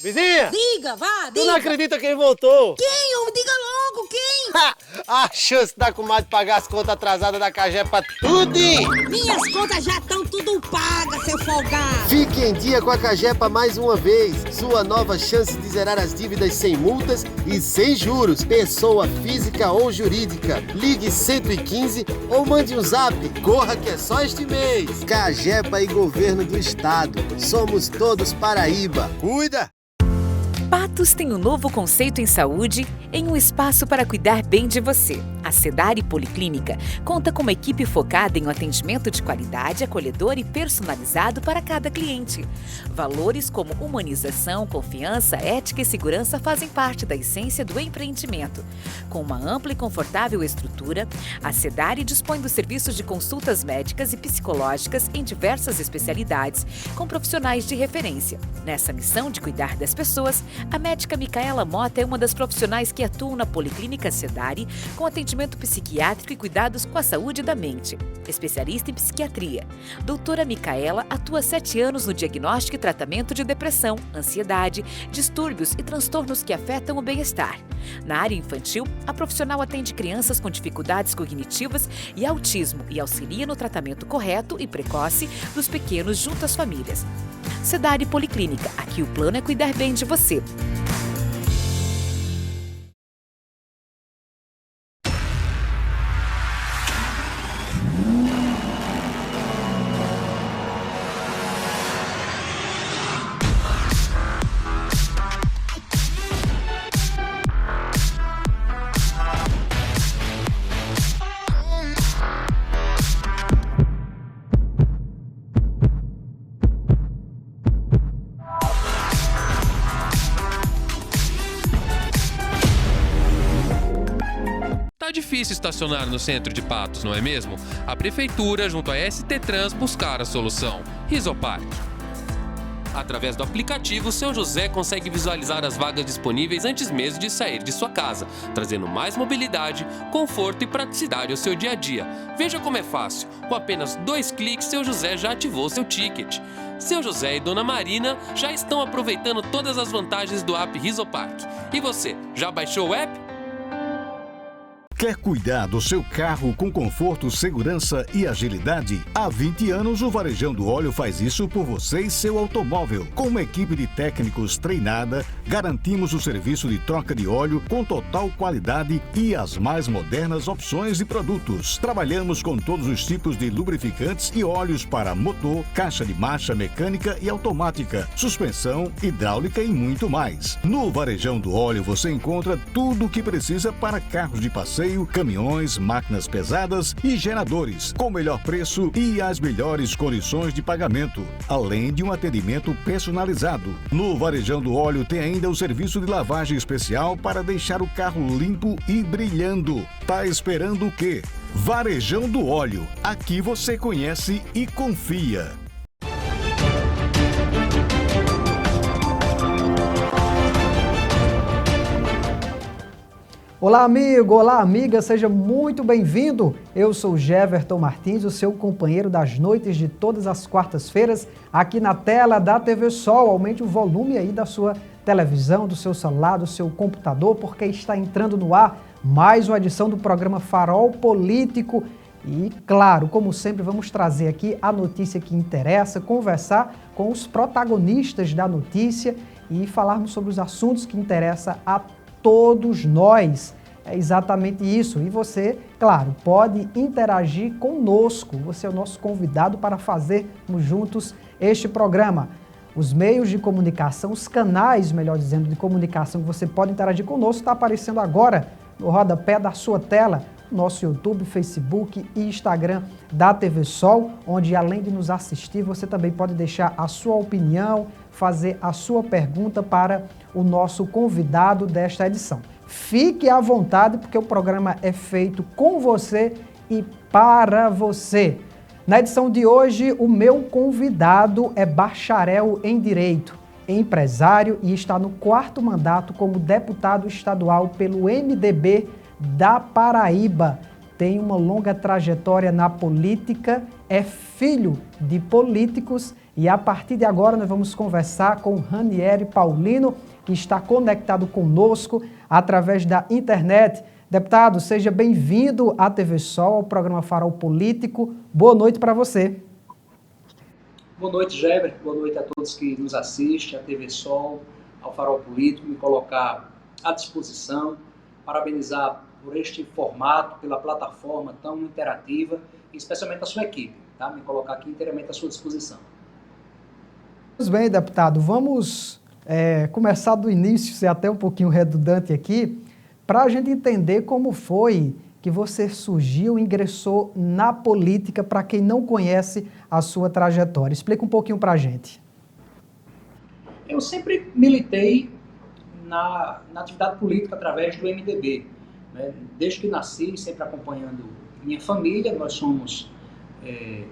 Vizinha! Diga, vá, Tu diga. não acredita quem voltou? Quem? Homem? Diga logo, quem? Ha! A chance da comadre pagar as contas atrasadas da Cagepa tudo! Minhas contas já estão tudo pagas, seu folgado. Fique em dia com a Cagepa mais uma vez. Sua nova chance de zerar as dívidas sem multas e sem juros. Pessoa física ou jurídica. Ligue 115 ou mande um zap. Corra que é só este mês. Cagepa e Governo do Estado. Somos todos Paraíba. Cuida! Patos tem um novo conceito em saúde em um espaço para cuidar bem de você. A Sedare Policlínica conta com uma equipe focada em um atendimento de qualidade, acolhedor e personalizado para cada cliente. Valores como humanização, confiança, ética e segurança fazem parte da essência do empreendimento. Com uma ampla e confortável estrutura, a Sedare dispõe dos serviços de consultas médicas e psicológicas em diversas especialidades, com profissionais de referência. Nessa missão de cuidar das pessoas, a médica Micaela Mota é uma das profissionais que atuam na Policlínica Sedare com atendimento psiquiátrico e cuidados com a saúde da mente. Especialista em psiquiatria, doutora Micaela atua há 7 anos no diagnóstico e tratamento de depressão, ansiedade, distúrbios e transtornos que afetam o bem-estar. Na área infantil, a profissional atende crianças com dificuldades cognitivas e autismo e auxilia no tratamento correto e precoce dos pequenos junto às famílias. Sedare Policlínica, aqui o plano é cuidar bem de você. Tá difícil estacionar no centro de Patos, não é mesmo? A prefeitura, junto à ST Trans, buscaram a solução. Risopark. Através do aplicativo, seu José consegue visualizar as vagas disponíveis antes mesmo de sair de sua casa, trazendo mais mobilidade, conforto e praticidade ao seu dia a dia. Veja como é fácil. Com apenas 2 cliques, seu José já ativou seu ticket. Seu José e Dona Marina já estão aproveitando todas as vantagens do app Risopark. E você, já baixou o app? Quer cuidar do seu carro com conforto, segurança e agilidade? Há 20 anos, o Varejão do Óleo faz isso por você e seu automóvel. Com uma equipe de técnicos treinada, garantimos o serviço de troca de óleo com total qualidade e as mais modernas opções de produtos. Trabalhamos com todos os tipos de lubrificantes e óleos para motor, caixa de marcha mecânica e automática, suspensão, hidráulica e muito mais. No Varejão do Óleo você encontra tudo o que precisa para carros de passeio, caminhões, máquinas pesadas e geradores, com o melhor preço e as melhores condições de pagamento, além de um atendimento personalizado. No Varejão do Óleo tem ainda o serviço de lavagem especial para deixar o carro limpo e brilhando. Tá esperando o quê? Varejão do Óleo. Aqui você conhece e confia. Olá amigo, olá amiga, seja muito bem-vindo. Eu sou Jeverton Martins, o seu companheiro das noites de todas as quartas-feiras, aqui na tela da TV Sol. Aumente o volume aí da sua televisão, do seu celular, do seu computador, porque está entrando no ar mais uma edição do programa Farol Político. E, claro, como sempre, vamos trazer aqui a notícia que interessa, conversar com os protagonistas da notícia e falarmos sobre os assuntos que interessam a todos nós. É exatamente isso. E você, claro, pode interagir conosco. Você é o nosso convidado para fazermos juntos este programa. Os meios de comunicação, os canais, melhor dizendo, de comunicação que você pode interagir conosco, está aparecendo agora no rodapé da sua tela. Nosso YouTube, Facebook e Instagram da TV Sol, onde além de nos assistir, você também pode deixar a sua opinião, fazer a sua pergunta para o nosso convidado desta edição. Fique à vontade, porque o programa é feito com você e para você. Na edição de hoje, o meu convidado é bacharel em Direito, empresário e está no 4º mandato como deputado estadual pelo MDB da Paraíba. Tem uma longa trajetória na política é filho de políticos e a partir de agora nós vamos conversar com Ranieri Paulino, que está conectado conosco através da internet. Deputado, seja bem-vindo à TV Sol, ao programa Farol Político. Boa noite para você. Boa noite, Geber. Boa noite a todos que nos assistem, à TV Sol, ao Farol Político. Me colocar à disposição, parabenizar por este formato, pela plataforma tão interativa e especialmente a sua equipe, tá? Me colocar aqui inteiramente à sua disposição. Pois bem, deputado, vamos começar do início, ser até um pouquinho redundante aqui, para a gente entender como foi que você surgiu, ingressou na política, para quem não conhece a sua trajetória. Explica um pouquinho para a gente. Eu sempre militei na atividade política através do MDB, né? Desde que nasci, sempre acompanhando minha família. Nós somos,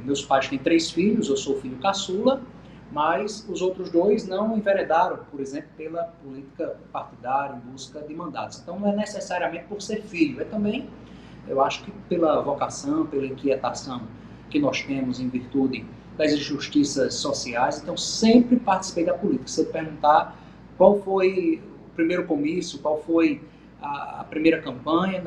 meus pais têm 3 filhos, eu sou filho caçula, mas os outros 2 não enveredaram, por exemplo, pela política partidária em busca de mandatos. Então não é necessariamente por ser filho, é também, eu acho que pela vocação, pela inquietação que nós temos em virtude das injustiças sociais. Então sempre participei da política. Se você perguntar qual foi o primeiro comício, qual foi a primeira campanha,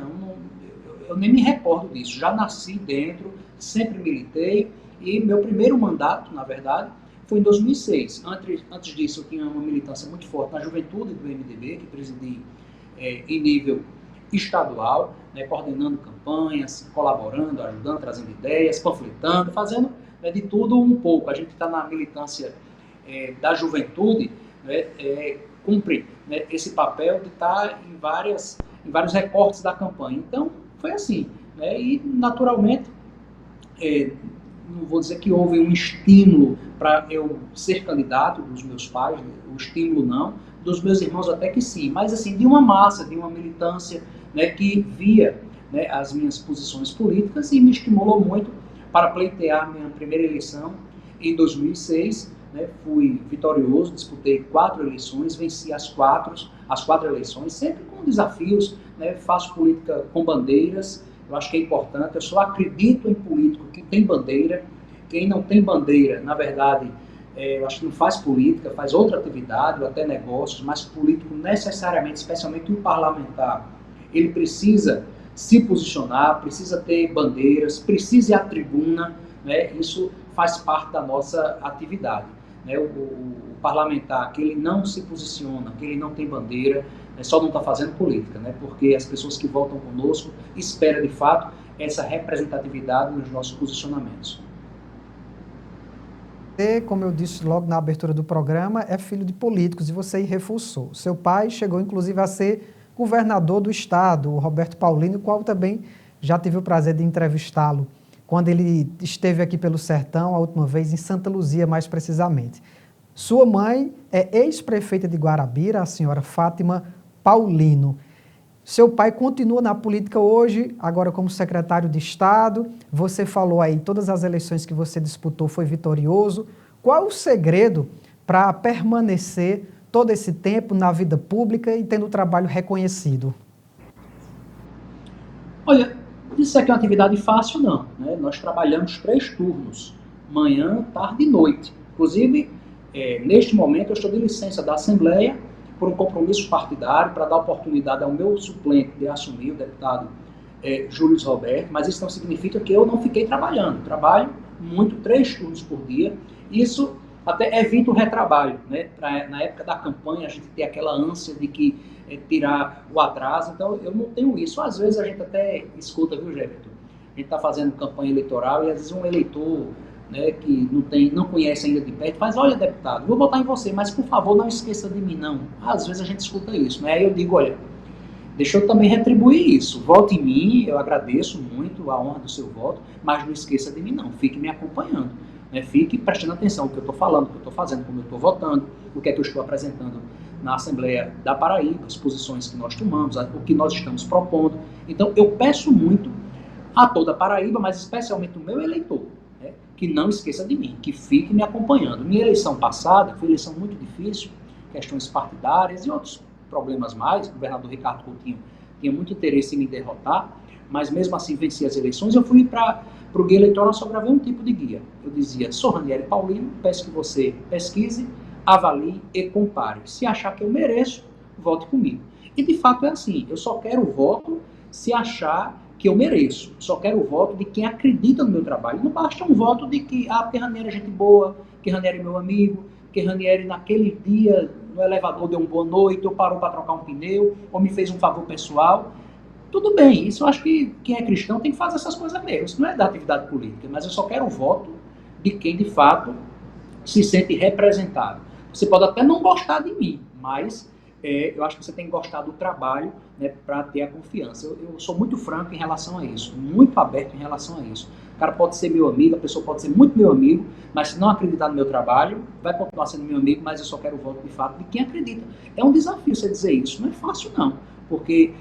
eu nem me recordo disso. Já nasci dentro, sempre militei e meu primeiro mandato, na verdade, foi em 2006. Antes disso, eu tinha uma militância muito forte na juventude do MDB, que presidi em nível estadual, né, coordenando campanhas, colaborando, ajudando, trazendo ideias, panfletando, fazendo, né, de tudo um pouco. A gente está na militância da juventude, né, cumpre, né, esse papel de estar em vários recortes da campanha. Então, foi assim, né, e naturalmente, não vou dizer que houve um estímulo para eu ser candidato dos meus pais, o estímulo não, dos meus irmãos até que sim, mas assim, de uma massa, de uma militância, né, que via, né, as minhas posições políticas e me estimulou muito para pleitear minha primeira eleição em 2006, né, fui vitorioso, disputei 4 eleições, venci as 4 eleições, sempre com desafios, né, faço política com bandeiras. Eu acho que é importante, eu só acredito em político que tem bandeira. Quem não tem bandeira, na verdade, eu acho que não faz política, faz outra atividade, ou até negócios, mas político necessariamente, especialmente um parlamentar, ele precisa se posicionar, precisa ter bandeiras, precisa ir à tribuna, né? Isso faz parte da nossa atividade, né? O parlamentar que ele não se posiciona, que ele não tem bandeira, só não está fazendo política, né? Porque as pessoas que votam conosco esperam, de fato, essa representatividade nos nossos posicionamentos. Você, como eu disse logo na abertura do programa, é filho de políticos e você reforçou. Seu pai chegou, inclusive, a ser governador do estado, o Roberto Paulino, o qual também já tive o prazer de entrevistá-lo, quando ele esteve aqui pelo Sertão, a última vez em Santa Luzia, mais precisamente. Sua mãe é ex-prefeita de Guarabira, a senhora Fátima Paulino. Seu pai continua na política hoje, agora como secretário de Estado. Você falou aí, todas as eleições que você disputou foi vitorioso. Qual o segredo para permanecer todo esse tempo na vida pública e tendo o trabalho reconhecido? Olha, isso aqui é uma atividade fácil não, né? Nós trabalhamos 3 turnos, manhã, tarde e noite. Inclusive, neste momento eu estou de licença da Assembleia por um compromisso partidário para dar oportunidade ao meu suplente de assumir, o deputado Júlio Roberto, mas isso não significa que eu não fiquei trabalhando. Trabalho muito, 3 turnos por dia. Isso até evita o retrabalho, né? Na época da campanha a gente tem aquela ânsia de que tirar o atraso, então eu não tenho isso. Às vezes a gente até escuta, viu, Jefferson? A gente está fazendo campanha eleitoral e às vezes um eleitor, né, que não conhece ainda de perto, faz: olha, deputado, vou votar em você, mas por favor não esqueça de mim, não. Às vezes a gente escuta isso, né? Aí eu digo: olha, deixa eu também retribuir isso, vote em mim, eu agradeço muito a honra do seu voto, mas não esqueça de mim, não, fique me acompanhando, né? Fique prestando atenção no que eu estou falando, o que eu estou fazendo, como eu estou votando, o que é que eu estou apresentando na Assembleia da Paraíba, as posições que nós tomamos, o que nós estamos propondo. Então eu peço muito a toda a Paraíba, mas especialmente o meu eleitor, que não esqueça de mim, que fique me acompanhando. Minha eleição passada foi uma eleição muito difícil, questões partidárias e outros problemas mais. O governador Ricardo Coutinho tinha muito interesse em me derrotar, mas mesmo assim venci as eleições. Eu fui para Para o guia eleitoral só gravei um tipo de guia. Eu dizia, sou Ranieri Paulino, peço que você pesquise, avalie e compare. Se achar que eu mereço, vote comigo. E de fato é assim, eu só quero o voto se achar que eu mereço. Só quero o voto de quem acredita no meu trabalho. Não basta um voto de que, porque Ranieri é gente boa, que Ranieri é meu amigo, que Ranieri naquele dia no elevador deu uma boa noite, ou parou para trocar um pneu, ou me fez um favor pessoal. Tudo bem, isso eu acho que quem é cristão tem que fazer essas coisas mesmo. Isso não é da atividade política, mas eu só quero o voto de quem de fato se sente representado. Você pode até não gostar de mim, mas eu acho que você tem que gostar do trabalho, né, para ter a confiança. Eu sou muito franco em relação a isso, muito aberto em relação a isso. O cara pode ser meu amigo, a pessoa pode ser muito meu amigo, mas se não acreditar no meu trabalho, vai continuar sendo meu amigo, mas eu só quero o voto de fato de quem acredita. É um desafio você dizer isso, não é fácil não, porque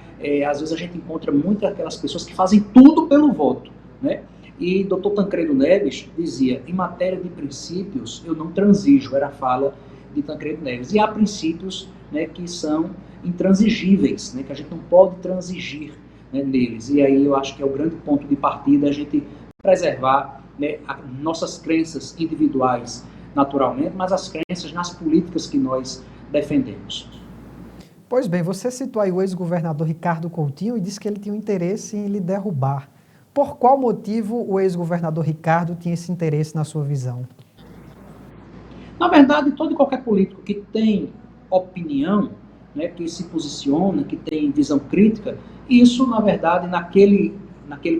às vezes a gente encontra muito aquelas pessoas que fazem tudo pelo voto, né? E Dr. Tancredo Neves dizia, em matéria de princípios, eu não transijo, era a fala de Tancredo Neves. E há princípios, né, que são intransigíveis, né, que a gente não pode transigir, né, neles. E aí eu acho que é o grande ponto de partida a gente preservar, né, nossas crenças individuais, naturalmente, mas as crenças nas políticas que nós defendemos. Pois bem, você citou aí o ex-governador Ricardo Coutinho e disse que ele tinha um interesse em lhe derrubar. Por qual motivo o ex-governador Ricardo tinha esse interesse na sua visão? Na verdade, todo e qualquer político que tem opinião, né, que se posiciona, que tem visão crítica, isso, na verdade, naquele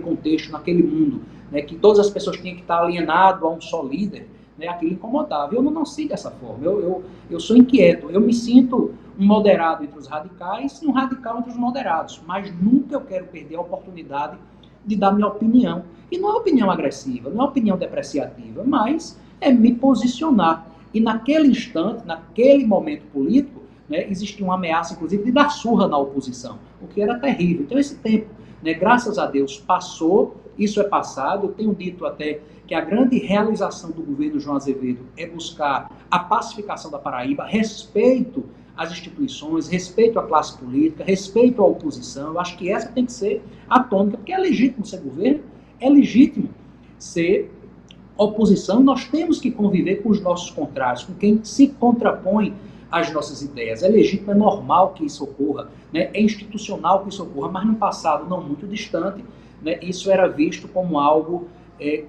contexto, naquele mundo, né, que todas as pessoas tinham que estar alienadas a um só líder, né, aquilo incomodava. Eu não nasci dessa forma, eu sou inquieto, eu me sinto um moderado entre os radicais e um radical entre os moderados, mas nunca eu quero perder a oportunidade de dar minha opinião. E não é opinião agressiva, não é opinião depreciativa, mas é me posicionar. E naquele instante, naquele momento político, né, existia uma ameaça, inclusive, de dar surra na oposição, o que era terrível. Então esse tempo, né, graças a Deus, passou, isso é passado. Eu tenho dito até que a grande realização do governo João Azevedo é buscar a pacificação da Paraíba, respeito às instituições, respeito à classe política, respeito à oposição. Eu acho que essa tem que ser a tônica, porque é legítimo ser governo, é legítimo ser oposição. Nós temos que conviver com os nossos contrários, com quem se contrapõe às nossas ideias. É legítimo, é normal que isso ocorra, né? É institucional que isso ocorra, mas no passado não muito distante, né, isso era visto como algo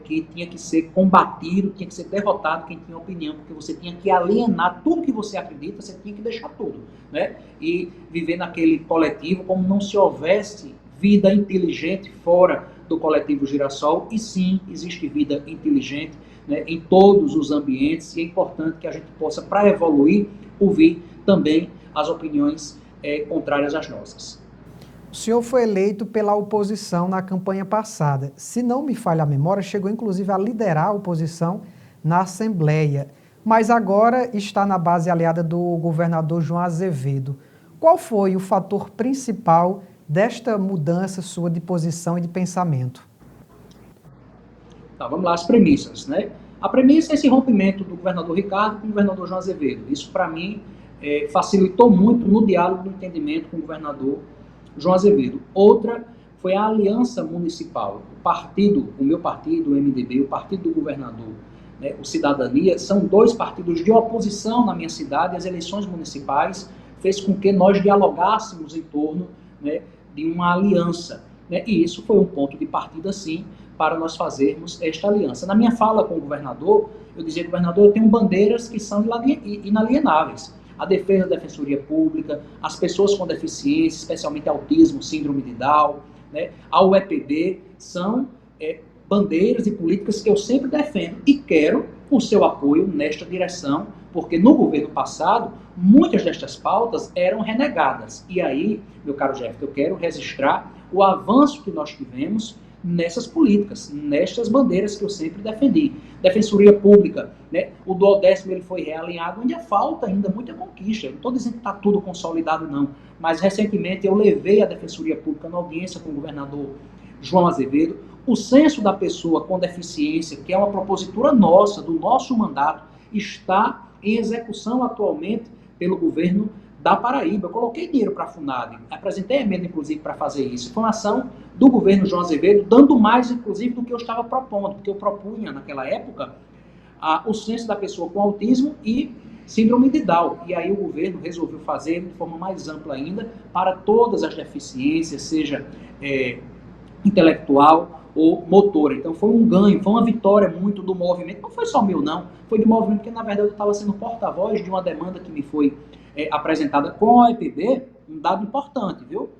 que tinha que ser combatido, tinha que ser derrotado quem tinha opinião, porque você tinha que alienar tudo que você acredita, você tinha que deixar tudo, né? E viver naquele coletivo como não se houvesse vida inteligente fora do coletivo Girassol. E sim, existe vida inteligente, né, em todos os ambientes, e é importante que a gente possa, para evoluir, ouvir também as opiniões contrárias às nossas. O senhor foi eleito pela oposição na campanha passada. Se não me falha a memória, chegou inclusive a liderar a oposição na Assembleia, mas agora está na base aliada do governador João Azevedo. Qual foi o fator principal desta mudança sua de posição e de pensamento? Tá, vamos lá, as premissas, né? A premissa é esse rompimento do governador Ricardo com o governador João Azevedo. Isso, para mim, facilitou muito no diálogo, no entendimento com o governador João Azevedo. Outra foi a aliança municipal. O meu partido, o MDB, o partido do governador, né, o Cidadania, são dois partidos de oposição na minha cidade. As eleições municipais fez com que nós dialogássemos em torno, né, de uma aliança, né, e isso foi um ponto de partida, sim, para nós fazermos esta aliança. Na minha fala com o governador, eu dizia, governador, eu tenho bandeiras que são inalienáveis. A defesa da defensoria pública, as pessoas com deficiência, especialmente autismo, síndrome de Down, né, a UEPB, são bandeiras e políticas que eu sempre defendo e quero o seu apoio nesta direção, porque no governo passado, muitas destas pautas eram renegadas. E aí, meu caro Jeff, eu quero registrar o avanço que nós tivemos nessas políticas, nestas bandeiras que eu sempre defendi. Defensoria Pública, né? O 10º ele foi realinhado, onde falta ainda muita conquista. Eu não estou dizendo que está tudo consolidado, não. Mas recentemente eu levei a Defensoria Pública na audiência com o governador João Azevedo. O censo da pessoa com deficiência, que é uma propositura nossa, do nosso mandato, está em execução atualmente pelo governo da Paraíba. Eu coloquei dinheiro para a FUNAD, apresentei emenda, inclusive, para fazer isso. Foi uma ação do governo João Azevedo, dando mais, inclusive, do que eu estava propondo, porque eu propunha, naquela época, o censo da pessoa com autismo e síndrome de Down. E aí o governo resolveu fazer de forma mais ampla ainda para todas as deficiências, seja intelectual ou motora. Então foi um ganho, foi uma vitória muito do movimento. Não foi só meu, não. Foi do movimento, porque na verdade eu estava sendo porta-voz de uma demanda que me foi apresentada com a OEPB, um dado importante, viu?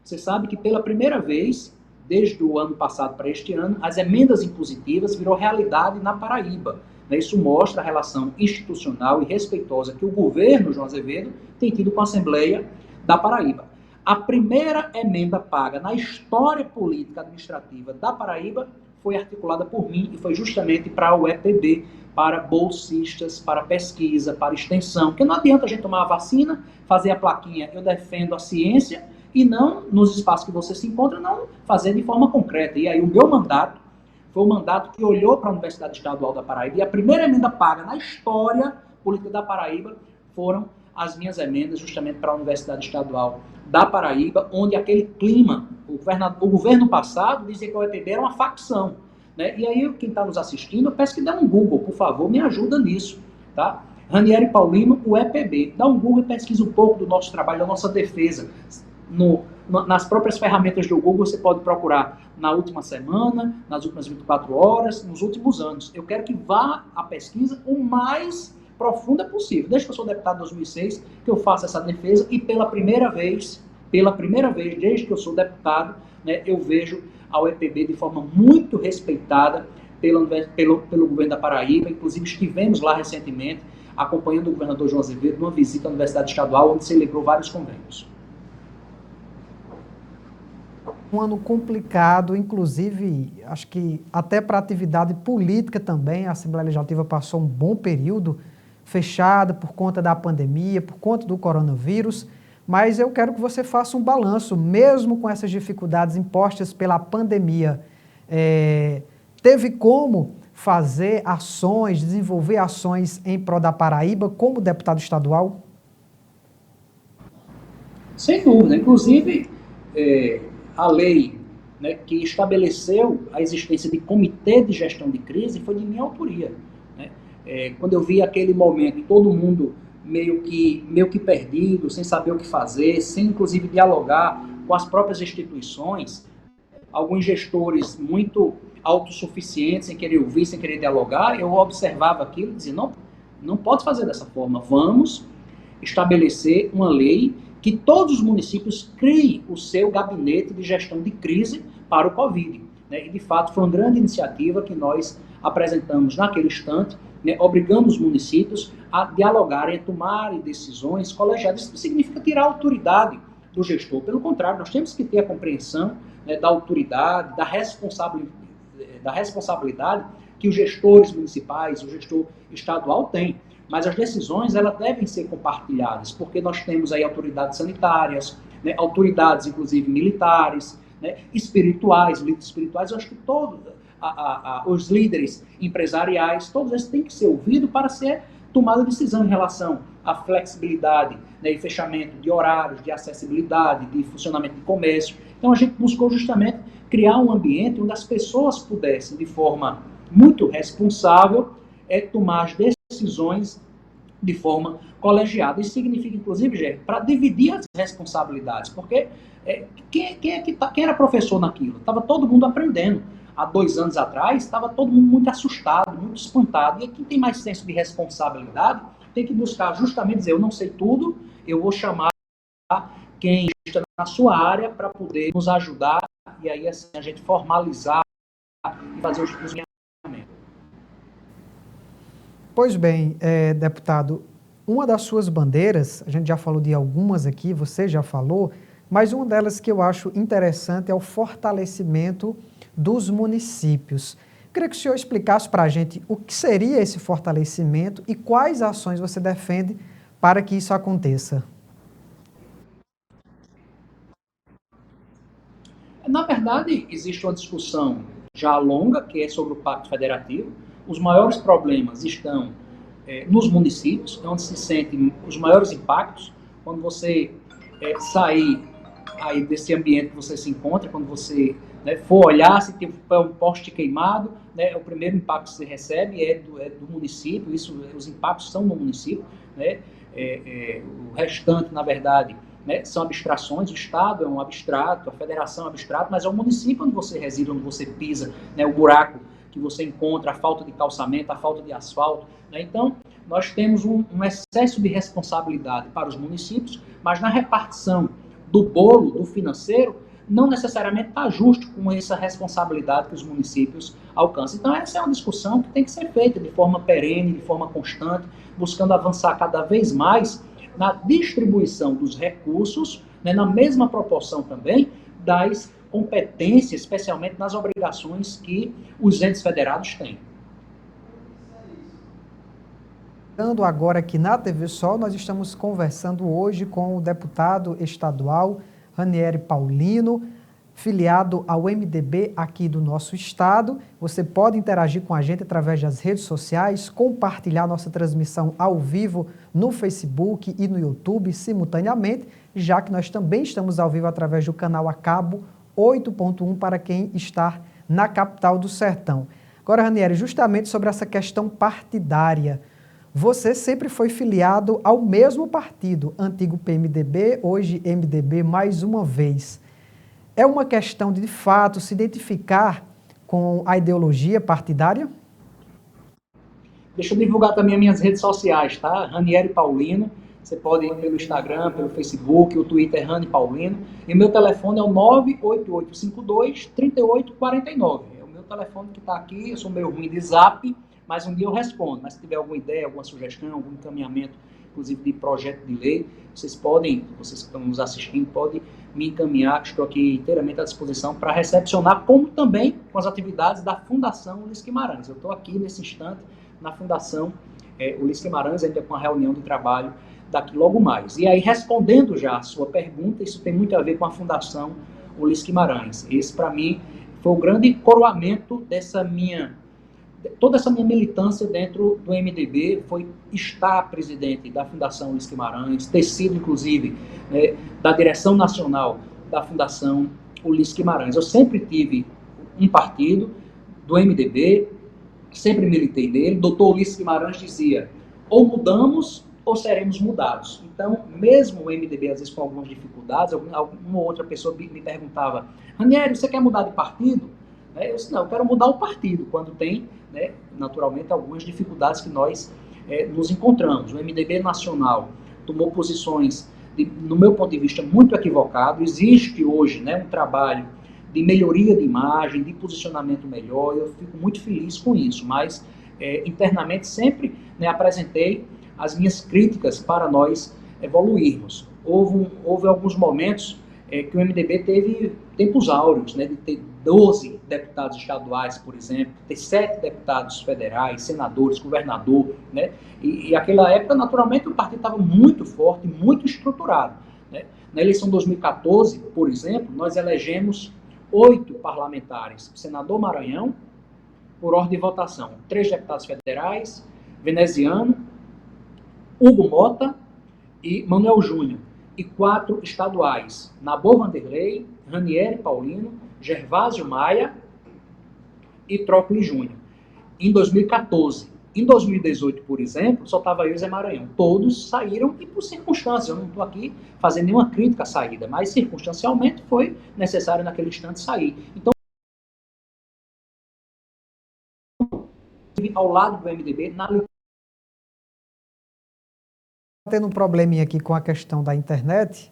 Você sabe que pela primeira vez, desde o ano passado para este ano, as emendas impositivas virou realidade na Paraíba. Isso mostra a relação institucional e respeitosa que o governo João Azevedo tem tido com a Assembleia da Paraíba. A primeira emenda paga na história política administrativa da Paraíba foi articulada por mim e foi justamente para o EPB, para bolsistas, para pesquisa, para extensão. Porque não adianta a gente tomar a vacina, fazer a plaquinha, eu defendo a ciência, e não, nos espaços que você se encontra, não fazer de forma concreta. E aí o meu mandato foi um mandato que olhou para a Universidade Estadual da Paraíba, e a primeira emenda paga na história política da Paraíba foram as minhas emendas justamente para a Universidade Estadual da Paraíba, onde aquele clima, o governo passado dizia que o EPB era uma facção, né? E aí quem está nos assistindo, eu peço que dê um Google, por favor, me ajuda nisso, tá? Ranieri Paulino, o EPB. Dá um Google e pesquisa um pouco do nosso trabalho, da nossa defesa. Nas próprias ferramentas do Google você pode procurar na última semana, nas últimas 24 horas, nos últimos anos. Eu quero que vá à pesquisa o mais profunda possível. Desde que eu sou deputado em 2006, que eu faço essa defesa, e pela primeira vez, desde que eu sou deputado, né, eu vejo a UEPB de forma muito respeitada pelo governo da Paraíba. Inclusive estivemos lá recentemente, acompanhando o governador João Azevedo, numa visita à Universidade Estadual, onde celebrou vários convênios. Um ano complicado, inclusive, acho que até para a atividade política também. A Assembleia Legislativa passou um bom período fechada por conta da pandemia, por conta do coronavírus, mas eu quero que você faça um balanço, mesmo com essas dificuldades impostas pela pandemia. Teve como fazer ações, desenvolver ações em prol da Paraíba como deputado estadual? Sem dúvida. Inclusive, a lei, né, que estabeleceu a existência de comitê de gestão de crise foi de minha autoria. Né? Quando eu vi aquele momento, todo mundo meio que perdido, sem saber o que fazer, sem inclusive dialogar com as próprias instituições, alguns gestores muito autossuficientes, sem querer ouvir, sem querer dialogar, eu observava aquilo e dizia, não pode fazer dessa forma, vamos estabelecer uma lei que todos os municípios criem o seu gabinete de gestão de crise para o Covid. Né? E, de fato, foi uma grande iniciativa que nós apresentamos naquele instante, né, obrigando os municípios a dialogarem, a tomarem decisões colegiadas. Isso não significa tirar a autoridade do gestor. Pelo contrário, nós temos que ter a compreensão, né, da autoridade, da responsabilidade que os gestores municipais, o gestor estadual tem. Mas as decisões, elas devem ser compartilhadas, porque nós temos aí autoridades sanitárias, né, autoridades, inclusive, militares, né, espirituais, líderes espirituais. Eu acho que todos os líderes empresariais, todos eles têm que ser ouvidos para ser tomada decisão em relação à flexibilidade, né, e fechamento de horários, de acessibilidade, de funcionamento de comércio. Então, a gente buscou justamente criar um ambiente onde as pessoas pudessem, de forma muito responsável, tomar as decisões de forma colegiada. Isso significa, inclusive, Gé, para dividir as responsabilidades, porque quem era professor naquilo? Estava todo mundo aprendendo. Há 2 anos atrás, estava todo mundo muito assustado, muito espantado. E quem tem mais senso de responsabilidade tem que buscar justamente dizer, eu não sei tudo, eu vou chamar quem está na sua área para poder nos ajudar e aí assim a gente formalizar e fazer os encaminhamentos. Pois bem, deputado, uma das suas bandeiras, a gente já falou de algumas aqui, você já falou, mas uma delas que eu acho interessante é o fortalecimento dos municípios. Queria que o senhor explicasse para a gente o que seria esse fortalecimento e quais ações você defende para que isso aconteça. Na verdade, existe uma discussão já longa, que é sobre o Pacto Federativo. Os maiores problemas estão nos municípios, onde se sentem os maiores impactos, quando você sair aí desse ambiente que você se encontra, quando você for olhar se tem um poste queimado, o primeiro impacto que você recebe é do município, os impactos são no município, o restante, na verdade, são abstrações, o Estado é um abstrato, a federação é um abstrato, mas é o município onde você reside, onde você pisa, o buraco que você encontra, a falta de calçamento, a falta de asfalto. Então, nós temos um excesso de responsabilidade para os municípios, mas na repartição do bolo, do financeiro, não necessariamente está justo com essa responsabilidade que os municípios alcançam. Então, essa é uma discussão que tem que ser feita de forma perene, de forma constante, buscando avançar cada vez mais na distribuição dos recursos, na mesma proporção também das competências, especialmente nas obrigações que os entes federados têm. Agora aqui na TV Sol, nós estamos conversando hoje com o deputado estadual Ranieri Paulino, filiado ao MDB aqui do nosso estado. Você pode interagir com a gente através das redes sociais, compartilhar nossa transmissão ao vivo no Facebook e no YouTube simultaneamente, já que nós também estamos ao vivo através do canal a cabo 8.1 para quem está na capital do sertão. Agora, Ranieri, justamente sobre essa questão partidária, você sempre foi filiado ao mesmo partido, antigo PMDB, hoje MDB, mais uma vez. É uma questão de fato, se identificar com a ideologia partidária? Deixa eu divulgar também as minhas redes sociais, tá? Ranieri Paulino, você pode ir pelo Instagram, pelo Facebook, o Twitter é Rani Paulino, e meu telefone é o 98852-3849. É o meu telefone que está aqui, eu sou meio ruim de zap, mas um dia eu respondo. Mas se tiver alguma ideia, alguma sugestão, algum encaminhamento, inclusive de projeto de lei, vocês que estão nos assistindo, podem me encaminhar, que estou aqui inteiramente à disposição para recepcionar, como também com as atividades da Fundação Ulisses Guimarães. Eu estou aqui nesse instante na Fundação Ulisses Guimarães, ainda com a reunião de trabalho daqui logo mais. E aí, respondendo já a sua pergunta, isso tem muito a ver com a Fundação Ulisses Guimarães. Esse, para mim, foi o grande coroamento toda essa minha militância dentro do MDB, foi estar presidente da Fundação Ulisses Guimarães, ter sido, inclusive, da direção nacional da Fundação Ulisses Guimarães. Eu sempre tive um partido do MDB, sempre militei nele. O doutor Ulisses Guimarães dizia, ou mudamos ou seremos mudados. Então, mesmo o MDB, às vezes com algumas dificuldades, uma ou outra pessoa me perguntava, Ranieri, você quer mudar de partido? Eu disse, não, eu quero mudar o partido, quando tem, naturalmente, algumas dificuldades que nós nos encontramos. O MDB nacional tomou posições, no meu ponto de vista, muito equivocado. Existe hoje um trabalho de melhoria de imagem, de posicionamento melhor, eu fico muito feliz com isso, mas internamente sempre apresentei as minhas críticas para nós evoluirmos. Houve alguns momentos que o MDB teve tempos áureos, de ter 12 deputados estaduais, por exemplo, ter 7 deputados federais, senadores, governador, e aquela época, naturalmente, o partido estava muito forte, muito estruturado. Na eleição de 2014, por exemplo, nós elegemos 8 parlamentares, senador Maranhão, por ordem de votação, 3 deputados federais, Veneziano, Hugo Mota e Manuel Júnior, e 4 estaduais, Nabor Vanderlei, Ranieri Paulino, Gervásio Maia e Trócoli Júnior, em 2014. Em 2018, por exemplo, só estava eu e Zé Maranhão. Todos saíram e por circunstâncias. Eu não estou aqui fazendo nenhuma crítica à saída, mas circunstancialmente foi necessário naquele instante sair. Então, ao lado do MDB, tendo um probleminha aqui com a questão da internet,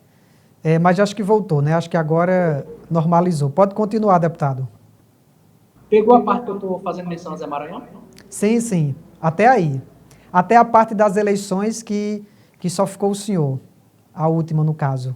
mas acho que voltou, Acho que agora normalizou. Pode continuar, deputado. Pegou a parte que eu estou fazendo menção a Zé Maranhão? Sim, sim. Até aí. Até a parte das eleições que só ficou o senhor. A última, no caso.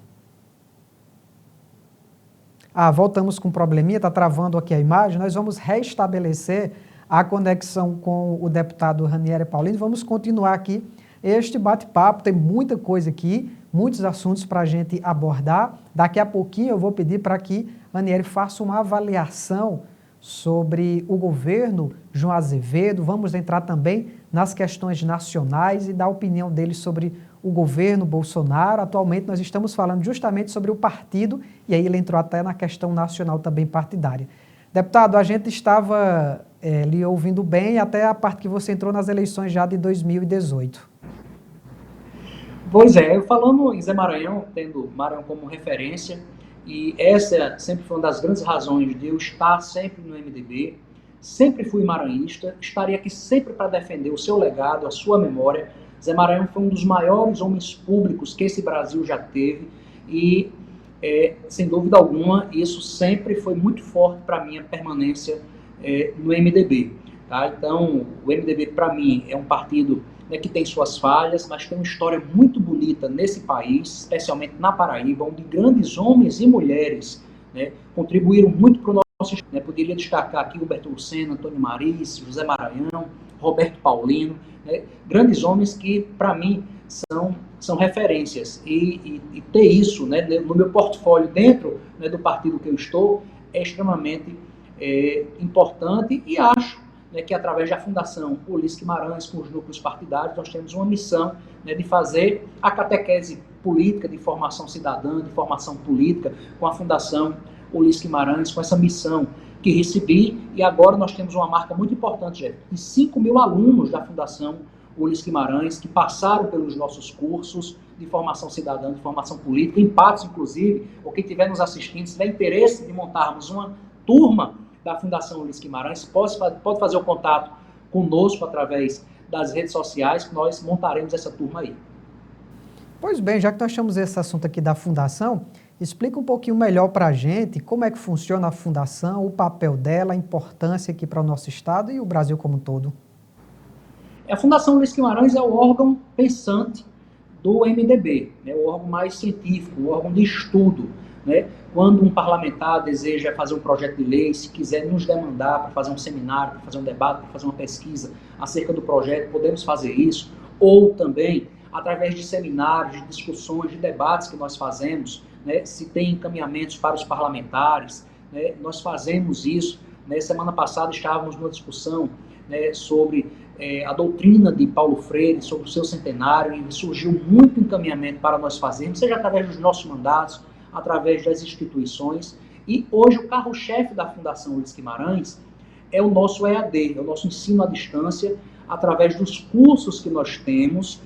Voltamos com um probleminha, está travando aqui a imagem. Nós vamos restabelecer a conexão com o deputado Ranieri Paulino. Vamos continuar aqui este bate-papo. Tem muita coisa aqui, muitos assuntos para a gente abordar. Daqui a pouquinho eu vou pedir para que Ranieri faça uma avaliação sobre o governo João Azevedo. Vamos entrar também nas questões nacionais e dar a opinião dele sobre o governo Bolsonaro. Atualmente nós estamos falando justamente sobre o partido, e aí ele entrou até na questão nacional também partidária. Deputado, a gente estava lhe ouvindo bem até a parte que você entrou nas eleições já de 2018. Pois é, falando em Zé Maranhão, tendo Maranhão como referência, e essa sempre foi uma das grandes razões de eu estar sempre no MDB, sempre fui maranhista, estaria aqui sempre para defender o seu legado, a sua memória. Zé Maranhão foi um dos maiores homens públicos que esse Brasil já teve e, sem dúvida alguma, isso sempre foi muito forte para a minha permanência no MDB. Tá? Então, o MDB, para mim, é um partido que tem suas falhas, mas tem uma história muito bonita nesse país, especialmente na Paraíba, onde grandes homens e mulheres contribuíram muito para o nosso estado. Poderia destacar aqui Huberto Lucena, Antônio Mariz, José Maranhão, Roberto Paulino, grandes homens que, para mim, são referências. E ter isso no meu portfólio dentro do partido que eu estou é extremamente importante, e acho que através da Fundação Ulisses Guimarães, com os núcleos partidários, nós temos uma missão de fazer a catequese política, de formação cidadã, de formação política, com a Fundação Ulisses Guimarães, com essa missão que recebi, e agora nós temos uma marca muito importante, Jeff, de 5 mil alunos da Fundação Ulisses Guimarães, que passaram pelos nossos cursos de formação cidadã, de formação política, em Patos, inclusive, ou quem estiver nos assistindo, se tiver interesse de montarmos uma turma da Fundação Ulisses Guimarães, pode fazer o contato conosco através das redes sociais, que nós montaremos essa turma aí. Pois bem, já que nós chamamos esse assunto aqui da Fundação, explica um pouquinho melhor para a gente como é que funciona a Fundação, o papel dela, a importância aqui para o nosso Estado e o Brasil como um todo. A Fundação Ulisses Guimarães é o órgão pensante do MDB, o órgão mais científico, o órgão de estudo. Quando um parlamentar deseja fazer um projeto de lei, se quiser nos demandar para fazer um seminário, para fazer um debate, para fazer uma pesquisa acerca do projeto, podemos fazer isso, ou também através de seminários, de discussões, de debates que nós fazemos, se tem encaminhamentos para os parlamentares, nós fazemos isso. Semana passada estávamos numa discussão sobre a doutrina de Paulo Freire, sobre o seu centenário, e surgiu muito encaminhamento para nós fazermos, seja através dos nossos mandatos, através das instituições, e hoje o carro-chefe da Fundação Ulisses Guimarães é o nosso EAD, é o nosso ensino à distância, através dos cursos que nós temos,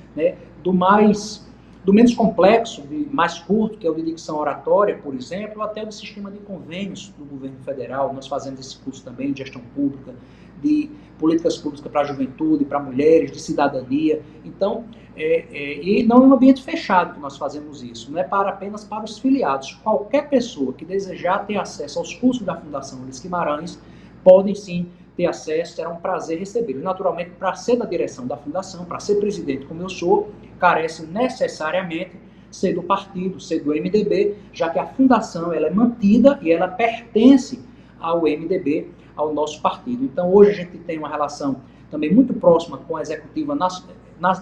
do menos complexo, de mais curto, que é o de dicção oratória, por exemplo, até o sistema de convênios do governo federal. Nós fazemos esse curso também de gestão pública, de políticas públicas para a juventude, para mulheres, de cidadania. Então, e não é um ambiente fechado que nós fazemos isso, não é apenas para os filiados. Qualquer pessoa que desejar ter acesso aos cursos da Fundação Ulisses Guimarães, podem sim ter acesso, será um prazer recebê-los. Naturalmente, para ser da direção da Fundação, para ser presidente como eu sou, carece necessariamente ser do partido, ser do MDB, já que a Fundação ela é mantida e ela pertence ao MDB, ao nosso partido. Então, hoje a gente tem uma relação também muito próxima com a executiva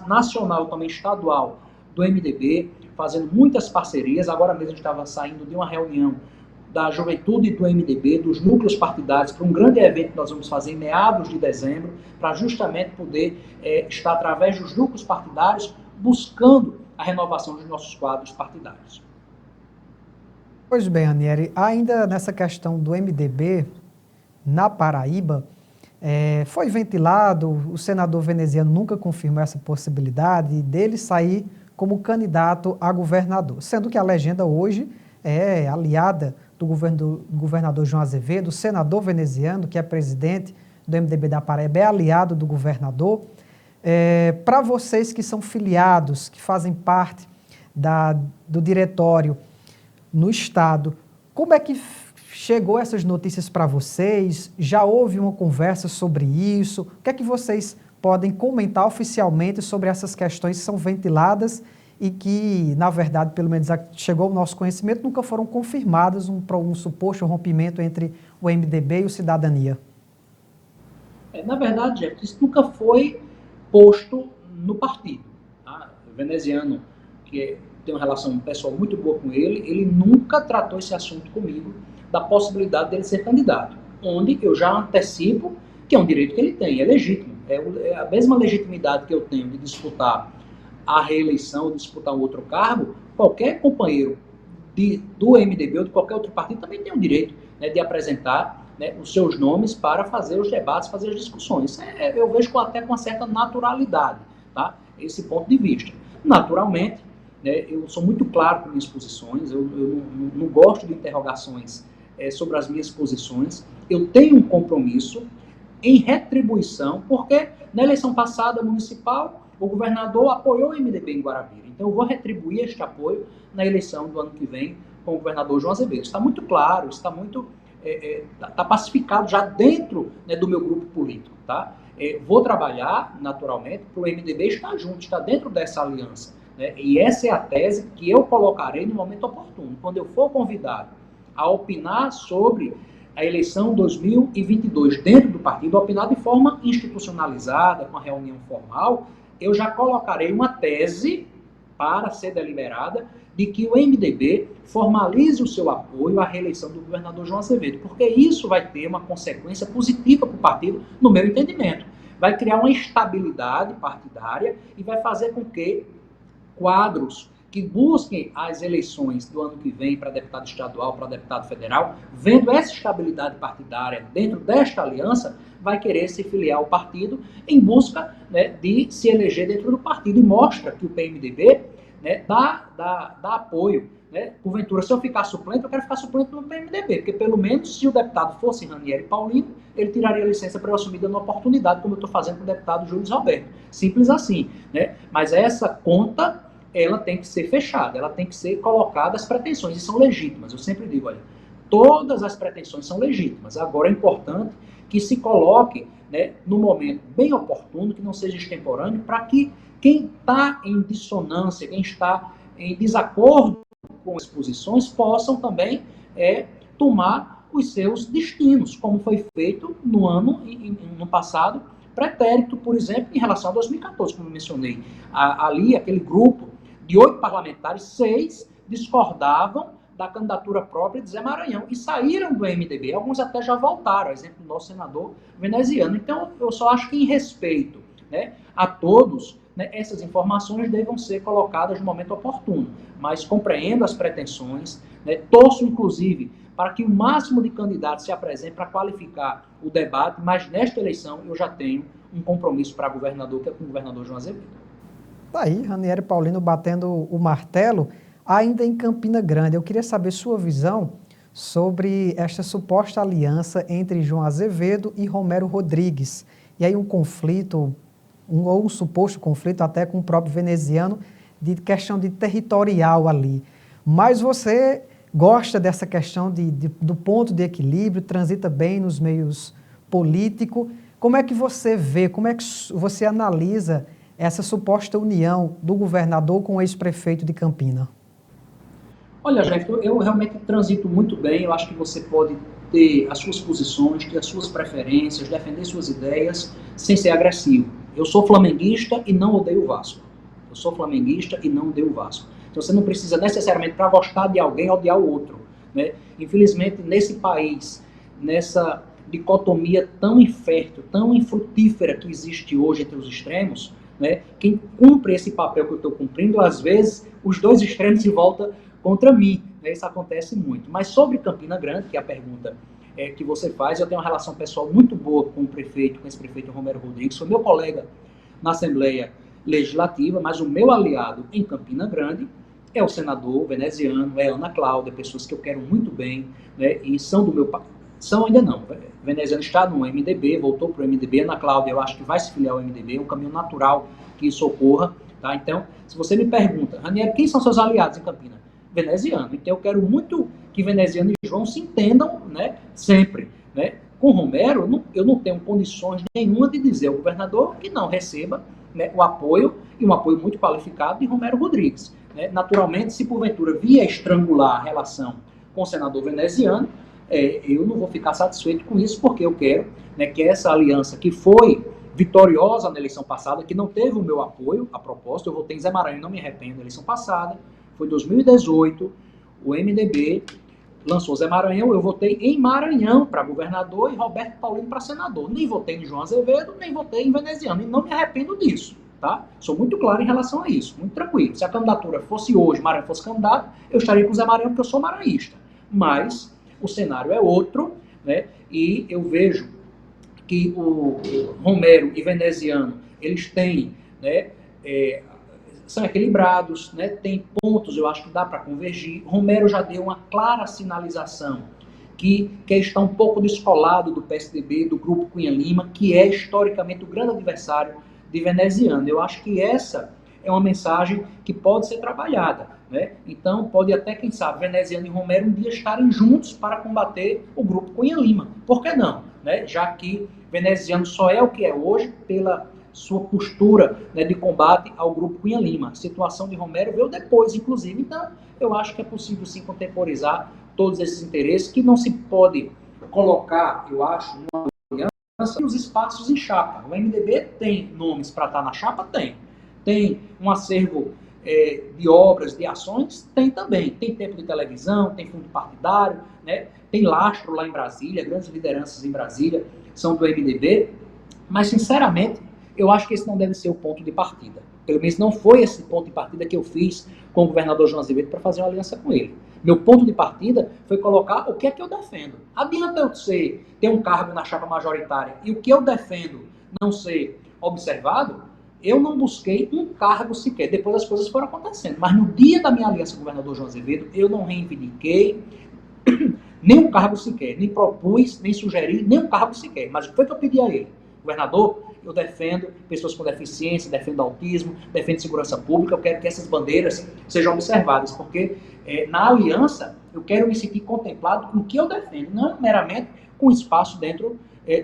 nacional, também estadual do MDB, fazendo muitas parcerias. Agora mesmo a gente estava saindo de uma reunião da juventude do MDB, dos núcleos partidários, para um grande evento que nós vamos fazer em meados de dezembro, para justamente poder estar através dos núcleos partidários buscando a renovação dos nossos quadros partidários. Pois bem, Anieri, ainda nessa questão do MDB, na Paraíba, foi ventilado, o senador veneziano nunca confirmou essa possibilidade dele sair como candidato a governador, sendo que a legenda hoje é aliada do governador João Azevedo, o senador veneziano, que é presidente do MDB da Paraíba, é aliado do governador. Para vocês que são filiados, que fazem parte do diretório no Estado, como é que chegou essas notícias para vocês? Já houve uma conversa sobre isso? O que é que vocês podem comentar oficialmente sobre essas questões que são ventiladas e que, na verdade, pelo menos chegou ao nosso conhecimento, nunca foram confirmadas um suposto rompimento entre o MDB e o Cidadania? Na verdade, Jeff, isso nunca foi posto no partido. Tá? O veneziano, que tem uma relação pessoal muito boa com ele nunca tratou esse assunto comigo, da possibilidade dele ser candidato, onde eu já antecipo que é um direito que ele tem, é legítimo, é a mesma legitimidade que eu tenho de disputar à reeleição, disputar um outro cargo, qualquer companheiro do MDB ou de qualquer outro partido também tem o direito, né, de apresentar, né, os seus nomes para fazer os debates, fazer as discussões. Eu vejo até com uma certa naturalidade, tá, esse ponto de vista. Naturalmente, né, eu sou muito claro com minhas posições, eu não gosto de interrogações sobre as minhas posições. Eu tenho um compromisso em retribuição, porque na eleição passada municipal, o governador apoiou o MDB em Guarabira. Então eu vou retribuir este apoio na eleição do ano que vem com o governador João Azevedo. Está muito claro, está muito tá pacificado já dentro, né, do meu grupo político. Tá? Vou trabalhar, naturalmente, para o MDB estar junto, estar dentro dessa aliança. Né? E essa é a tese que eu colocarei no momento oportuno. Quando eu for convidado a opinar sobre a eleição 2022 dentro do partido, opinar de forma institucionalizada, com a reunião formal, eu já colocarei uma tese para ser deliberada de que o MDB formalize o seu apoio à reeleição do governador João Azevedo, porque isso vai ter uma consequência positiva para o partido, no meu entendimento. Vai criar uma estabilidade partidária e vai fazer com que quadros que busquem as eleições do ano que vem para deputado estadual, para deputado federal, vendo essa estabilidade partidária dentro desta aliança, vai querer se filiar ao partido em busca, né, de se eleger dentro do partido. E mostra que o PMDB, né, dá apoio. Né? Porventura, se eu ficar suplente, eu quero ficar suplente no PMDB, porque pelo menos se o deputado fosse Ranieri Paulino, ele tiraria a licença para eu assumir dando oportunidade, como eu estou fazendo com o deputado Júlio Roberto. Simples assim. Né? Mas essa conta, ela tem que ser fechada, ela tem que ser colocada, as pretensões, e são legítimas. Eu sempre digo, olha, todas as pretensões são legítimas. Agora é importante que se coloque, né, no momento bem oportuno, que não seja extemporâneo, para que quem está em dissonância, quem está em desacordo com as posições, possam também tomar os seus destinos, como foi feito no passado, pretérito, por exemplo, em relação a 2014, como eu mencionei. Ali, aquele grupo de 8 parlamentares, 6 discordavam da candidatura própria de Zé Maranhão e saíram do MDB. Alguns até já voltaram, exemplo do nosso senador veneziano. Então, eu só acho que em respeito, né, a todos, né, essas informações devam ser colocadas no momento oportuno. Mas compreendo as pretensões, né, torço, inclusive, para que o máximo de candidatos se apresentem para qualificar o debate, mas nesta eleição eu já tenho um compromisso para governador, que é com o governador João Azevedo. Tá aí, Ranieri Paulino batendo o martelo, ainda em Campina Grande. Eu queria saber sua visão sobre esta suposta aliança entre João Azevedo e Romero Rodrigues. E aí um conflito, ou um suposto conflito até com o próprio veneziano, de questão de territorial ali. Mas você gosta dessa questão do ponto de equilíbrio, transita bem nos meios políticos. Como é que você vê, como é que você analisa essa suposta união do governador com o ex-prefeito de Campina? Olha, Jeff, eu realmente transito muito bem. Eu acho que você pode ter as suas posições, ter as suas preferências, defender suas ideias, sem ser agressivo. Eu sou flamenguista e não odeio o Vasco. Eu sou flamenguista e não odeio o Vasco. Então você não precisa necessariamente, para gostar de alguém, odiar o outro. Né? Infelizmente, nesse país, nessa dicotomia tão infértil, tão infrutífera que existe hoje entre os extremos, né? Quem cumpre esse papel que eu estou cumprindo, às vezes, os dois extremos se voltam contra mim. Né? Isso acontece muito. Mas sobre Campina Grande, que é a pergunta que você faz, eu tenho uma relação pessoal muito boa com o prefeito, com esse prefeito Romero Rodrigues, foi meu colega na Assembleia Legislativa, mas o meu aliado em Campina Grande é o senador veneziano, é Ana Cláudia, pessoas que eu quero muito bem, né? E são do meu partido. São ainda não. O veneziano está no MDB, voltou para o MDB. Ana Cláudia, eu acho que vai se filiar ao MDB, é um caminho natural que isso ocorra. Tá? Então, se você me pergunta, Ranieri, quem são seus aliados em Campina? Veneziano. Então, eu quero muito que veneziano e João se entendam, né, sempre. Né? Com Romero, eu não tenho condições nenhuma de dizer ao governador que não receba, né, o apoio, e um apoio muito qualificado, de Romero Rodrigues. Né? Naturalmente, se porventura via estrangular a relação com o senador veneziano, eu não vou ficar satisfeito com isso, porque eu quero, né, que essa aliança que foi vitoriosa na eleição passada, que não teve o meu apoio, a propósito, eu votei em Zé Maranhão, não me arrependo da eleição passada, foi 2018, o MDB lançou Zé Maranhão, eu votei em Maranhão para governador e Roberto Paulino para senador. Nem votei em João Azevedo, nem votei em veneziano, e não me arrependo disso. Tá? tá? Sou muito claro em relação a isso, muito tranquilo. Se a candidatura fosse hoje, Maranhão fosse candidato, eu estaria com o Zé Maranhão, porque eu sou maranhista. Mas o cenário é outro, né? E eu vejo que o Romero e Veneziano, eles têm, né, são equilibrados, né, tem pontos, eu acho que dá para convergir. Romero já deu uma clara sinalização que quer estar um pouco descolado do PSDB, do grupo Cunha Lima, que é historicamente o grande adversário de Veneziano. Eu acho que essa é uma mensagem que pode ser trabalhada, né? Então, pode até, quem sabe, Veneziano e Romero um dia estarem juntos para combater o grupo Cunha Lima. Por que não? Né? Já que Veneziano só é o que é hoje pela sua postura, né, de combate ao grupo Cunha Lima. A situação de Romero veio depois, inclusive. Então, eu acho que é possível, sim, contemporizar todos esses interesses, que não se pode colocar, eu acho, numa aliança os espaços em chapa. O MDB tem nomes para estar na chapa? Tem. Tem um acervo de obras, de ações? Tem também. Tem tempo de televisão, tem fundo partidário, né? Tem lastro lá em Brasília, grandes lideranças em Brasília são do MDB, mas, sinceramente, eu acho que esse não deve ser o ponto de partida. Pelo menos não foi esse ponto de partida que eu fiz com o governador João Azevedo para fazer uma aliança com ele. Meu ponto de partida foi colocar o que é que eu defendo. Adianta eu ter um cargo na chapa majoritária e o que eu defendo não ser observado? Eu não busquei um cargo sequer. Depois as coisas foram acontecendo. Mas no dia da minha aliança com o governador João Azevedo, eu não reivindiquei nem um cargo sequer. Nem propus, nem sugeri, nem um cargo sequer. Mas o que foi que eu pedi a ele? Governador, eu defendo pessoas com deficiência, defendo autismo, defendo segurança pública, eu quero que essas bandeiras sejam observadas, porque na aliança eu quero me sentir contemplado com o que eu defendo, não meramente com espaço dentro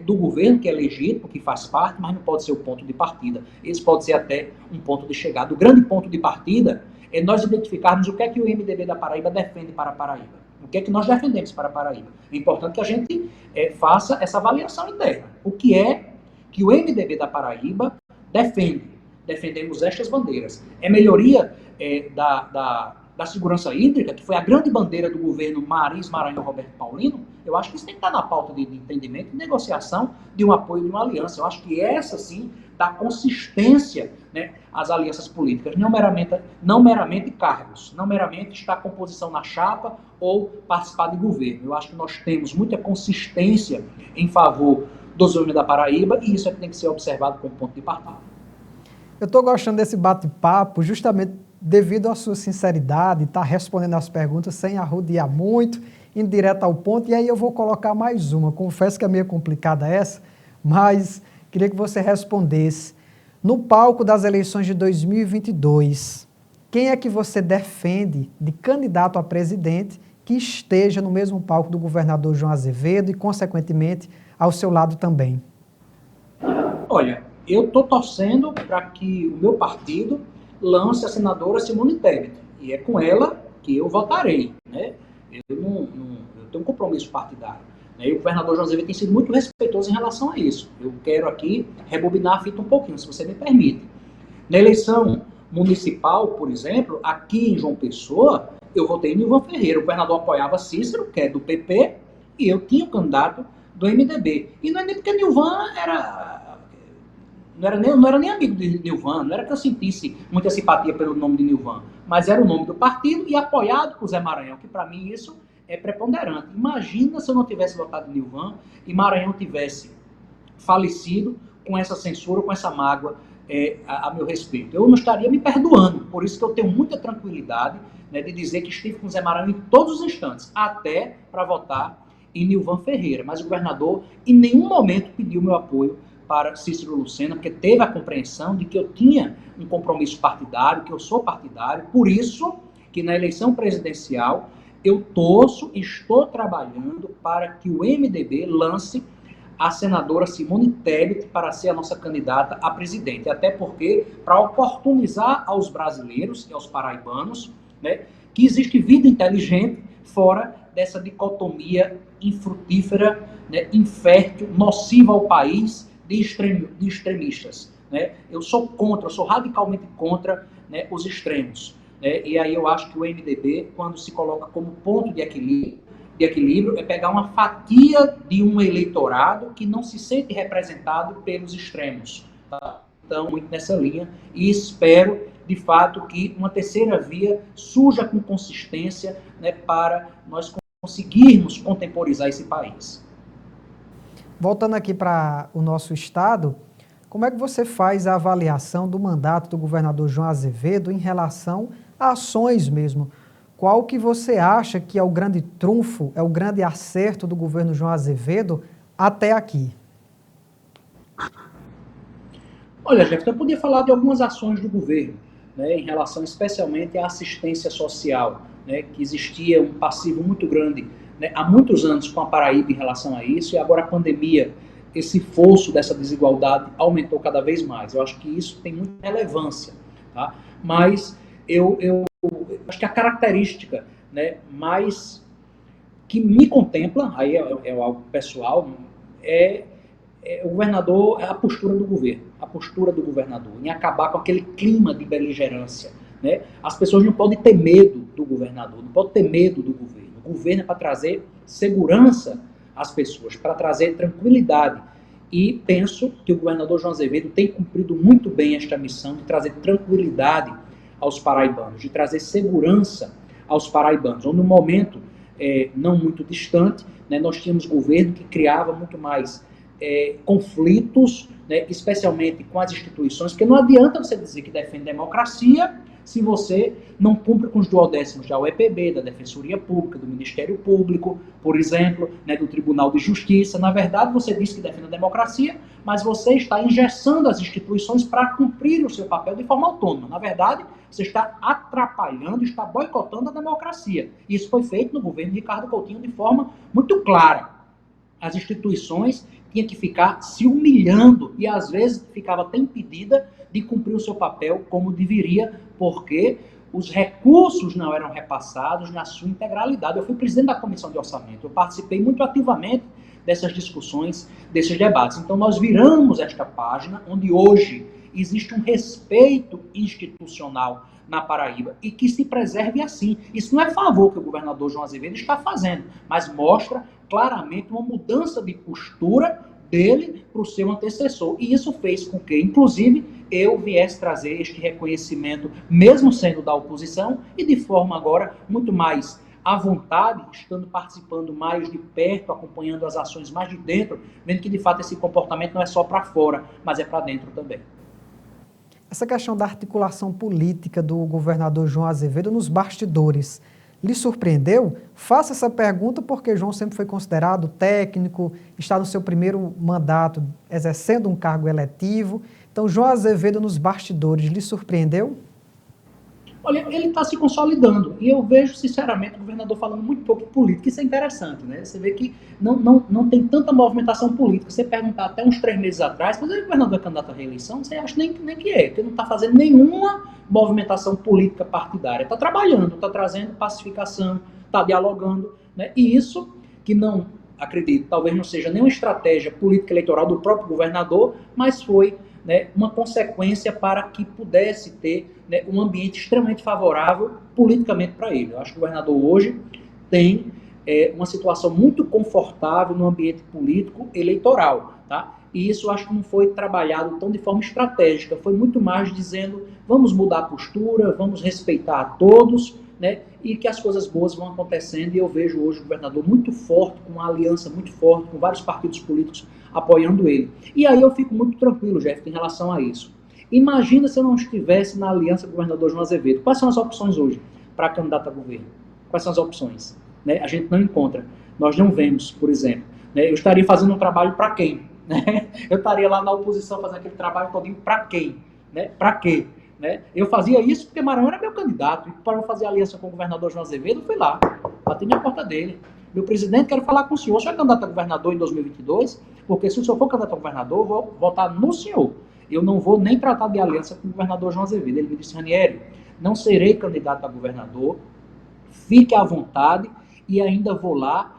do governo, que é legítimo, que faz parte, mas não pode ser o ponto de partida. Esse pode ser até um ponto de chegada. O grande ponto de partida é nós identificarmos o que é que o MDB da Paraíba defende para a Paraíba. O que é que nós defendemos para a Paraíba. É importante que a gente faça essa avaliação interna. O que é que o MDB da Paraíba defende. Defendemos estas bandeiras. É melhoria da segurança hídrica, que foi a grande bandeira do governo Mariz Maranhão Roberto Paulino. Eu acho que isso tem que estar na pauta de entendimento e negociação de um apoio de uma aliança. Eu acho que essa, sim, dá consistência, né, às alianças políticas. Não meramente cargos, não meramente estar composição na chapa ou participar de governo. Eu acho que nós temos muita consistência em favor dos homens da Paraíba, e isso é que tem que ser observado como ponto de partida. Eu estou gostando desse bate-papo justamente devido à sua sinceridade, estar respondendo as perguntas sem arrodear muito, indo direto ao ponto, e aí eu vou colocar mais uma. Confesso que é meio complicada essa, mas queria que você respondesse. No palco das eleições de 2022, quem é que você defende de candidato a presidente que esteja no mesmo palco do governador João Azevedo e, consequentemente, ao seu lado também? Olha, eu estou torcendo para que o meu partido lance a senadora Simone Tebet, e é com ela que eu votarei, né? Eu tenho um compromisso partidário, né? E o governador João Azevedo tem sido muito respeitoso em relação a isso. Eu quero aqui rebobinar a fita um pouquinho, se você me permite. Na eleição municipal, por exemplo, aqui em João Pessoa, eu votei em Nilvan Ferreira. O governador apoiava Cícero, que é do PP, e eu tinha um candidato do MDB. E não é nem porque Nilvan não era nem amigo de Nilvan, não era que eu sentisse muita simpatia pelo nome de Nilvan, mas era o nome do partido e apoiado por Zé Maranhão, que para mim isso é preponderante. Imagina se eu não tivesse votado em Nilvan e Maranhão tivesse falecido com essa censura, com essa mágoa a meu respeito. Eu não estaria me perdoando, por isso que eu tenho muita tranquilidade, né, de dizer que estive com Zé Maranhão em todos os instantes, até para votar em Nilvan Ferreira. Mas o governador em nenhum momento pediu meu apoio para Cícero Lucena, porque teve a compreensão de que eu tinha um compromisso partidário, que eu sou partidário, por isso que na eleição presidencial eu estou trabalhando para que o MDB lance a senadora Simone Tebet para ser a nossa candidata a presidente, até porque para oportunizar aos brasileiros e aos paraibanos, né, que existe vida inteligente fora dessa dicotomia infrutífera, né, infértil, nociva ao país, de extremistas, né? Eu sou radicalmente contra, né, os extremos, né? E aí eu acho que o MDB, quando se coloca como ponto de equilíbrio, é pegar uma fatia de um eleitorado que não se sente representado pelos extremos, tá? então, muito nessa linha, e espero, de fato, que uma terceira via surja com consistência, né, para nós conseguirmos contemporizar esse país. Voltando aqui para o nosso estado, como é que você faz a avaliação do mandato do governador João Azevedo em relação a ações mesmo? Qual que você acha que é o grande trunfo, é o grande acerto do governo João Azevedo até aqui? Olha, Jefferson, eu podia falar de algumas ações do governo, né, em relação especialmente à assistência social, né, que existia um passivo muito grande, né, há muitos anos com a Paraíba em relação a isso, e agora a pandemia, esse fosso dessa desigualdade aumentou cada vez mais. Eu acho que isso tem muita relevância, tá? Mas eu acho que a característica, né, mais que me contempla, aí é algo pessoal, o governador, é a postura do governo, a postura do governador, em acabar com aquele clima de beligerância, né? As pessoas não podem ter medo do governador, não podem ter medo do governo. O governo é para trazer segurança às pessoas, para trazer tranquilidade. E penso que o governador João Azevedo tem cumprido muito bem esta missão de trazer tranquilidade aos paraibanos, de trazer segurança aos paraibanos. Onde no momento não muito distante, né, nós tínhamos governo que criava muito mais conflitos, né, especialmente com as instituições, porque não adianta você dizer que defende democracia se você não cumpre com os duodécimos da UEPB, da Defensoria Pública, do Ministério Público, por exemplo, né, do Tribunal de Justiça. Na verdade, você diz que defende a democracia, mas você está engessando as instituições para cumprir o seu papel de forma autônoma. Na verdade, você está atrapalhando, está boicotando a democracia. Isso foi feito no governo de Ricardo Coutinho de forma muito clara. As instituições tinham que ficar se humilhando e, às vezes, ficava até impedida de cumprir o seu papel como deveria, porque os recursos não eram repassados na sua integralidade. Eu fui presidente da Comissão de Orçamento, eu participei muito ativamente dessas discussões, desses debates. Então, nós viramos esta página, onde hoje existe um respeito institucional na Paraíba e que se preserve assim. Isso não é favor que o governador João Azevedo está fazendo, mas mostra claramente uma mudança de postura dele para o seu antecessor. E isso fez com que, inclusive, eu viesse trazer este reconhecimento, mesmo sendo da oposição, e de forma agora muito mais à vontade, estando participando mais de perto, acompanhando as ações mais de dentro, vendo que, de fato, esse comportamento não é só para fora, mas é para dentro também. Essa questão da articulação política do governador João Azevedo nos bastidores lhe surpreendeu? Faça essa pergunta porque João sempre foi considerado técnico, está no seu primeiro mandato exercendo um cargo eletivo. Então, João Azevedo nos bastidores lhe surpreendeu? Olha, ele está se consolidando e eu vejo, sinceramente, o governador falando muito pouco de política. Isso é interessante, né? Você vê que não tem tanta movimentação política. Você perguntar até uns 3 meses atrás, mas o governador é candidato à reeleição, você acha nem que é, porque não está fazendo nenhuma movimentação política partidária. Está trabalhando, está trazendo pacificação, está dialogando, né? E isso que não, acredito, talvez não seja nenhuma estratégia política eleitoral do próprio governador, mas foi, né, uma consequência para que pudesse ter, né, um ambiente extremamente favorável politicamente para ele. Eu acho que o governador hoje tem uma situação muito confortável no ambiente político eleitoral, tá? E isso eu acho que não foi trabalhado tão de forma estratégica, foi muito mais dizendo vamos mudar a postura, vamos respeitar a todos, né, e que as coisas boas vão acontecendo, e eu vejo hoje o governador muito forte, com uma aliança muito forte, com vários partidos políticos apoiando ele. E aí eu fico muito tranquilo, Jeff, em relação a isso. Imagina se eu não estivesse na aliança com o governador João Azevedo. Quais são as opções hoje para candidato a governo? Quais são as opções? Né? A gente não encontra. Nós não vemos, por exemplo. Né? Eu estaria fazendo um trabalho para quem? Né? Eu estaria lá na oposição fazendo aquele trabalho todinho para quem? Né? Para quê? Né? Eu fazia isso porque Maranhão era meu candidato. E para eu fazer aliança com o governador João Azevedo, eu fui lá. Bati na porta dele. Meu presidente, quero falar com o senhor. O senhor é candidato a governador em 2022? Porque se o senhor for candidato a governador, eu vou votar no senhor. Eu não vou nem tratar de aliança com o governador João Azevedo. Ele me disse, Ranieri, não serei candidato a governador, fique à vontade e ainda vou lá,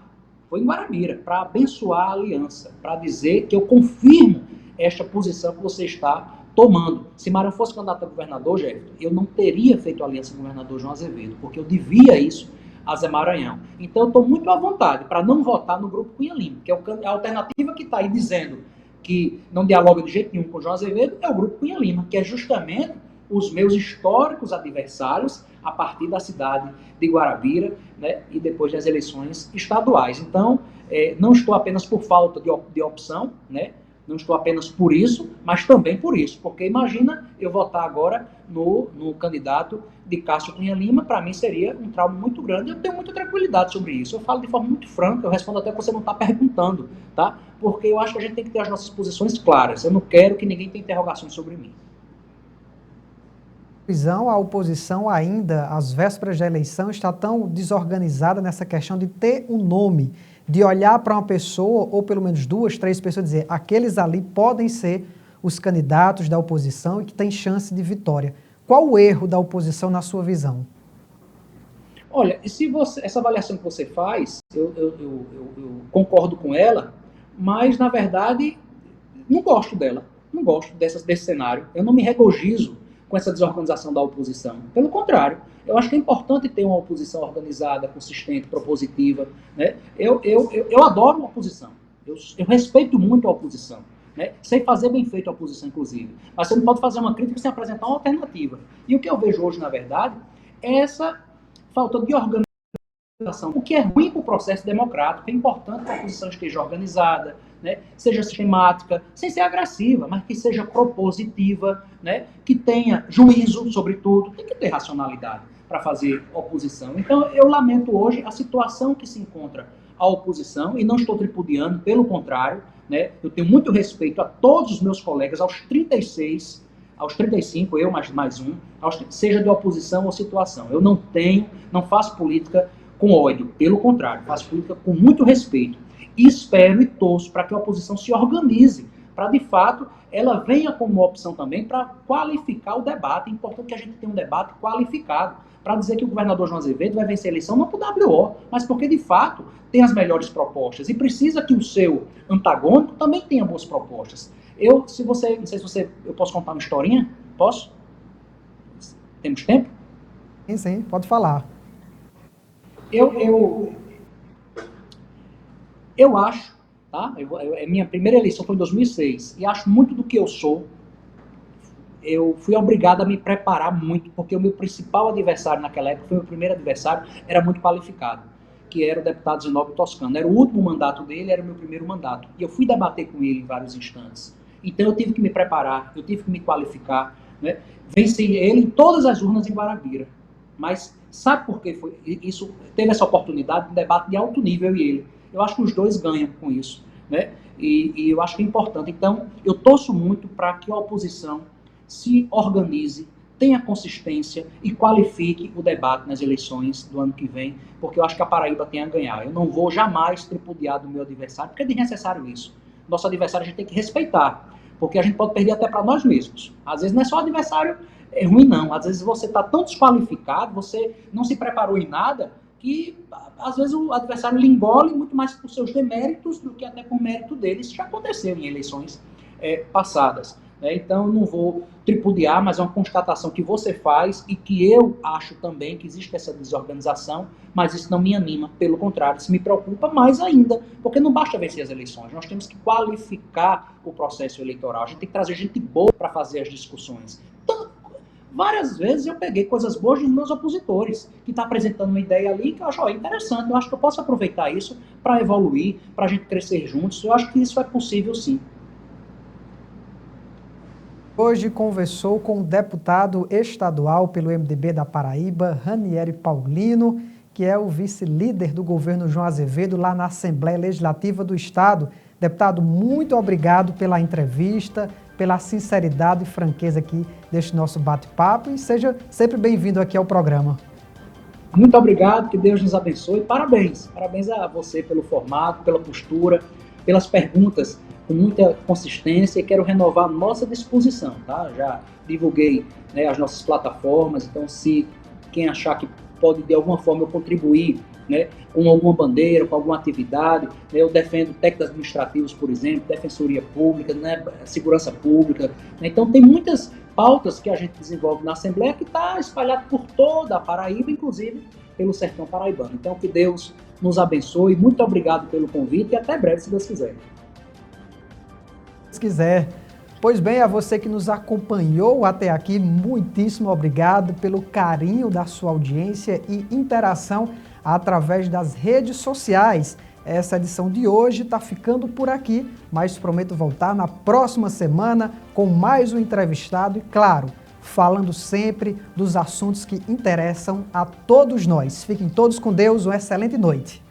foi em Guarabira, para abençoar a aliança, para dizer que eu confirmo esta posição que você está tomando. Se Maranhão fosse candidato a governador, Jefferson, eu não teria feito aliança com o governador João Azevedo, porque eu devia isso a Zé Maranhão. Então eu estou muito à vontade para não votar no Grupo Cunha Lima, que é a alternativa que está aí dizendo que não dialoga de jeito nenhum com o João Azevedo, é o Grupo Cunha Lima, que é justamente os meus históricos adversários a partir da cidade de Guarabira, né, e depois das eleições estaduais. Então, não estou apenas por falta de opção, né, não estou apenas por isso, mas também por isso, porque imagina eu votar agora no candidato de Cássio Cunha Lima, para mim seria um trauma muito grande, eu tenho muita tranquilidade sobre isso, eu falo de forma muito franca, eu respondo até que você não está perguntando, tá? Porque eu acho que a gente tem que ter as nossas posições claras, eu não quero que ninguém tenha interrogações sobre mim. A oposição ainda, às vésperas da eleição, está tão desorganizada nessa questão de ter um nome, de olhar para uma pessoa, ou pelo menos 2, 3 pessoas, e dizer, aqueles ali podem ser os candidatos da oposição e que têm chance de vitória. Qual o erro da oposição na sua visão? Olha, essa avaliação que você faz, eu concordo com ela, mas, na verdade, não gosto dela, não gosto desse cenário, eu não me regozijo com essa desorganização da oposição. Pelo contrário, eu acho que é importante ter uma oposição organizada, consistente, propositiva, né? Eu adoro a oposição, eu respeito muito a oposição, né? Sei fazer bem feito a oposição, inclusive, mas você não pode fazer uma crítica sem apresentar uma alternativa. E o que eu vejo hoje, na verdade, é essa falta de organização, o que é ruim para o processo democrático. É importante que a oposição esteja organizada, né, seja sistemática, sem ser agressiva, mas que seja propositiva, né, que tenha juízo, sobretudo, tem que ter racionalidade para fazer oposição. Então, eu lamento hoje a situação que se encontra a oposição, e não estou tripudiando, pelo contrário, né, eu tenho muito respeito a todos os meus colegas, aos 36, aos 35, eu mais um, seja de oposição ou situação. Eu não faço política com ódio, pelo contrário, faço política com muito respeito. E espero e torço para que a oposição se organize, para, de fato, ela venha como opção também para qualificar o debate. É importante que a gente tenha um debate qualificado, para dizer que o governador João Azevedo vai vencer a eleição não por WO, mas porque, de fato, tem as melhores propostas. E precisa que o seu antagônico também tenha boas propostas. Não sei se eu posso contar uma historinha? Posso? Temos tempo? Sim, pode falar. Eu acho, tá? Minha primeira eleição foi em 2006, e acho muito do que eu sou. Eu fui obrigado a me preparar muito, porque o meu principal adversário naquela época, foi o meu primeiro adversário, era muito qualificado, que era o deputado Zinóbio Toscano. Era o último mandato dele, era o meu primeiro mandato. E eu fui debater com ele em vários instantes. Então eu tive que me preparar, eu tive que me qualificar, né? Venci ele em todas as urnas em Guarabira. Mas sabe por que foi isso? Teve essa oportunidade de um debate de alto nível, eu e ele. Eu acho que os dois ganham com isso, né? E eu acho que é importante. Então, eu torço muito para que a oposição se organize, tenha consistência e qualifique o debate nas eleições do ano que vem, porque eu acho que a Paraíba tem a ganhar. Eu não vou jamais tripudiar do meu adversário, porque é desnecessário isso. Nosso adversário a gente tem que respeitar, porque a gente pode perder até para nós mesmos. Às vezes não é só o adversário ruim, não. Às vezes você está tão desqualificado, você não se preparou em nada, que às vezes o adversário lhe engole muito mais por seus deméritos do que até por mérito dele. Isso já aconteceu em eleições passadas. Então, eu não vou tripudiar, mas é uma constatação que você faz e que eu acho também que existe essa desorganização, mas isso não me anima, pelo contrário, isso me preocupa mais ainda, porque não basta vencer as eleições, nós temos que qualificar o processo eleitoral, a gente tem que trazer gente boa para fazer as discussões. Então, várias vezes eu peguei coisas boas dos meus opositores, que estão apresentando uma ideia ali que eu acho interessante, eu acho que eu posso aproveitar isso para evoluir, para a gente crescer juntos, eu acho que isso é possível sim. Hoje conversou com o deputado estadual pelo MDB da Paraíba, Ranieri Paulino, que é o vice-líder do governo João Azevedo lá na Assembleia Legislativa do Estado. Deputado, muito obrigado pela entrevista, pela sinceridade e franqueza aqui deste nosso bate-papo e seja sempre bem-vindo aqui ao programa. Muito obrigado, que Deus nos abençoe. Parabéns a você pelo formato, pela postura, pelas perguntas com muita consistência e quero renovar a nossa disposição, tá? Já divulguei, né, as nossas plataformas, então se quem achar que pode de alguma forma eu contribuir, né, com alguma bandeira, com alguma atividade, né, eu defendo técnicos administrativos, por exemplo, defensoria pública, né, segurança pública, né, então tem muitas pautas que a gente desenvolve na Assembleia que está espalhado por toda a Paraíba, inclusive pelo sertão paraibano. Então que Deus nos abençoe, muito obrigado pelo convite e até breve, se Deus quiser. quiser. Pois bem, a você que nos acompanhou até aqui, muitíssimo obrigado pelo carinho da sua audiência e interação através das redes sociais. Essa edição de hoje está ficando por aqui, mas prometo voltar na próxima semana com mais um entrevistado e, claro, falando sempre dos assuntos que interessam a todos nós. Fiquem todos com Deus, uma excelente noite.